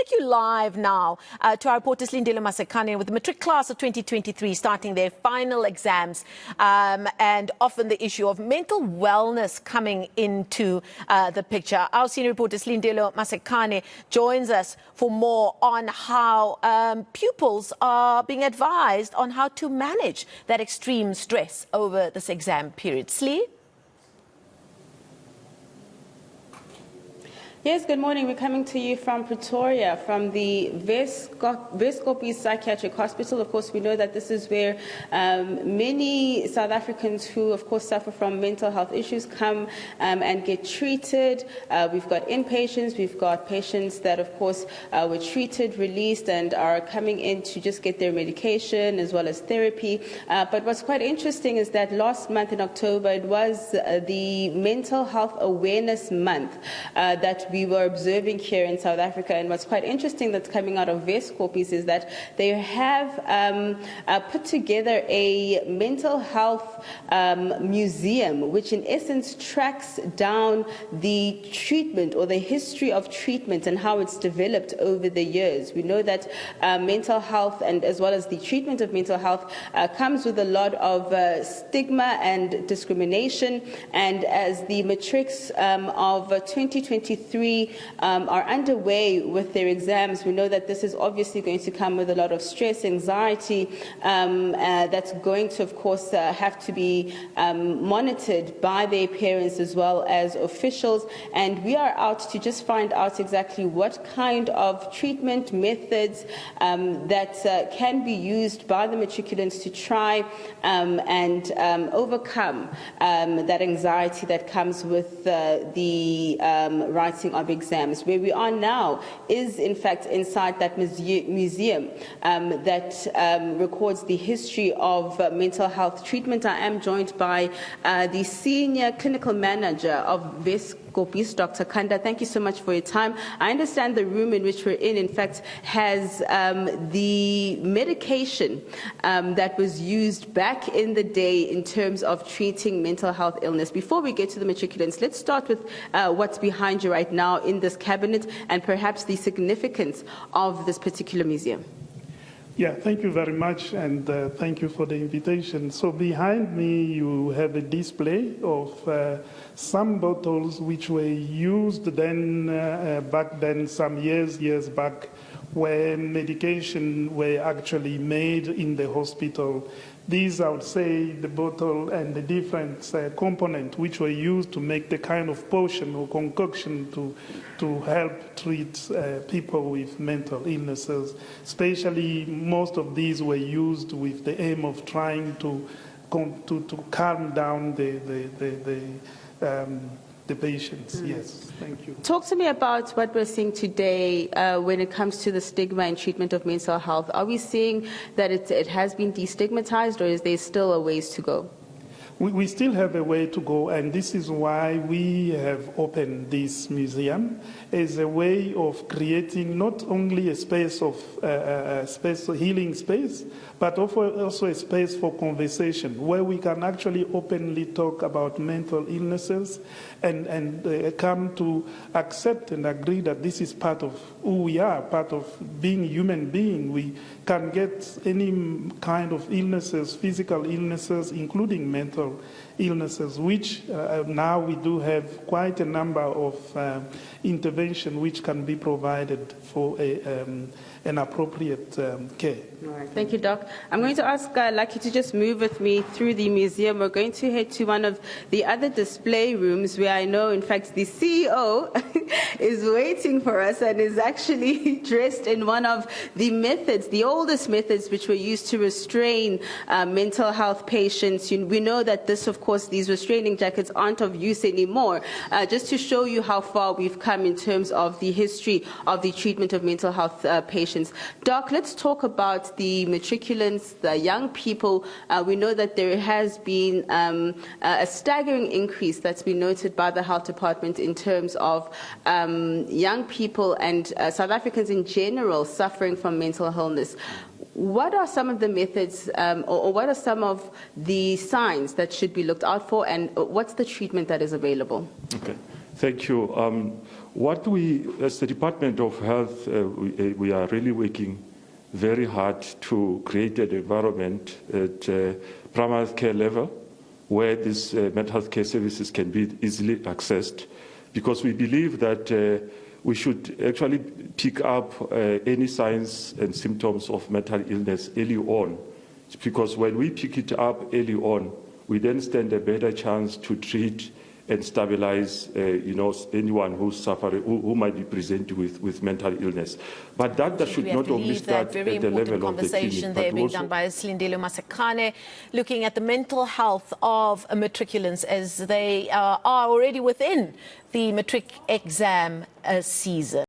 take you live now to our reporter Silindelo Masikane with the Matric class of 2023 starting their final exams, and often the issue of mental wellness coming into the picture. Our senior reporter Silindelo Masikane joins us for more on how pupils are being advised on how to manage that extreme stress over this exam period. Slee? Yes, good morning. We're coming to you from Pretoria, from the Pupils Psychiatric Hospital. Of course, we know that this is where many South Africans who, of course, suffer from mental health issues come and get treated. We've got inpatients, we've got patients that, of course, were treated, released, and are coming in to just get their medication as well as therapy. But what's quite interesting is that last month in October, it was the Mental Health Awareness Month that we were observing here in South Africa. And what's quite interesting that's coming out of Pupils is that they have put together a mental health museum, which in essence tracks down the treatment or the history of treatment and how it's developed over the years. We know that mental health and as well as the treatment of mental health comes with a lot of stigma and discrimination. And as the matrics of 2023 are underway with their exams, we know that this is obviously going to come with a lot of stress, anxiety, that's going to, of course, have to be monitored by their parents as well as officials. And we are out to just find out exactly what kind of treatment methods that can be used by the matriculants to try and overcome that anxiety that comes with the writing of exams. Where we are now is in fact inside that museum that records the history of mental health treatment. I am joined by the senior clinical manager of Pupils, Dr. Kanda. Thank you so much for your time. I understand the room in which we're in fact, has the medication that was used back in the day in terms of treating mental health illness. Before we get to the matriculants, let's start with what's behind you right now in this cabinet and perhaps the significance of this particular museum. Yeah, thank you very much, and thank you for the invitation. So behind me you have a display of some bottles which were used then, back then, some years back, when medication were actually made in the hospital. These, I would say, the bottle and the different components which were used to make the kind of potion or concoction to help treat people with mental illnesses. Especially, most of these were used with the aim of trying to calm down the patients. Yes, thank you. Talk to me about what we're seeing today when it comes to the stigma and treatment of mental health. Are we seeing that it has been destigmatized, or is there still a ways to go? We still have a way to go, and this is why we have opened this museum as a way of creating not only a space of healing space, but also a space for conversation where we can actually openly talk about mental illnesses and come to accept and agree that this is part of who we are, part of being a human being. We can get any kind of illnesses, physical illnesses, including mental illnesses, which now we do have quite a number of intervention which can be provided for an appropriate care. All right. Thank you, Doc. I'm going to ask Lucky to just move with me through the museum. We're going to head to one of the other display rooms where I know, in fact, the CEO is waiting for us and is actually dressed in one of the methods, the oldest methods which were used to restrain mental health patients. We know that this, of course, these restraining jackets aren't of use anymore. Just to show you how far we've come in terms of the history of the treatment of mental health patients. Doc, let's talk about the matriculants, the young people. We know that there has been a staggering increase that's been noted by the health department in terms of young people and South Africans in general suffering from mental illness. What are some of the methods or what are some of the signs that should be looked out for, and what's the treatment that is available? Okay, thank you. What we, as the Department of Health, we are really working very hard to create an environment at primary care level where these mental health care services can be easily accessed, because we believe that we should actually pick up any signs and symptoms of mental illness early on, because when we pick it up early on, we then stand a better chance to treat and stabilize, anyone who's suffering, who might be presenting with mental illness. But that should not only start at the level of the clinic, there but being also done by Silindelo Masikane, looking at the mental health of matriculants as they are already within the matric exam season.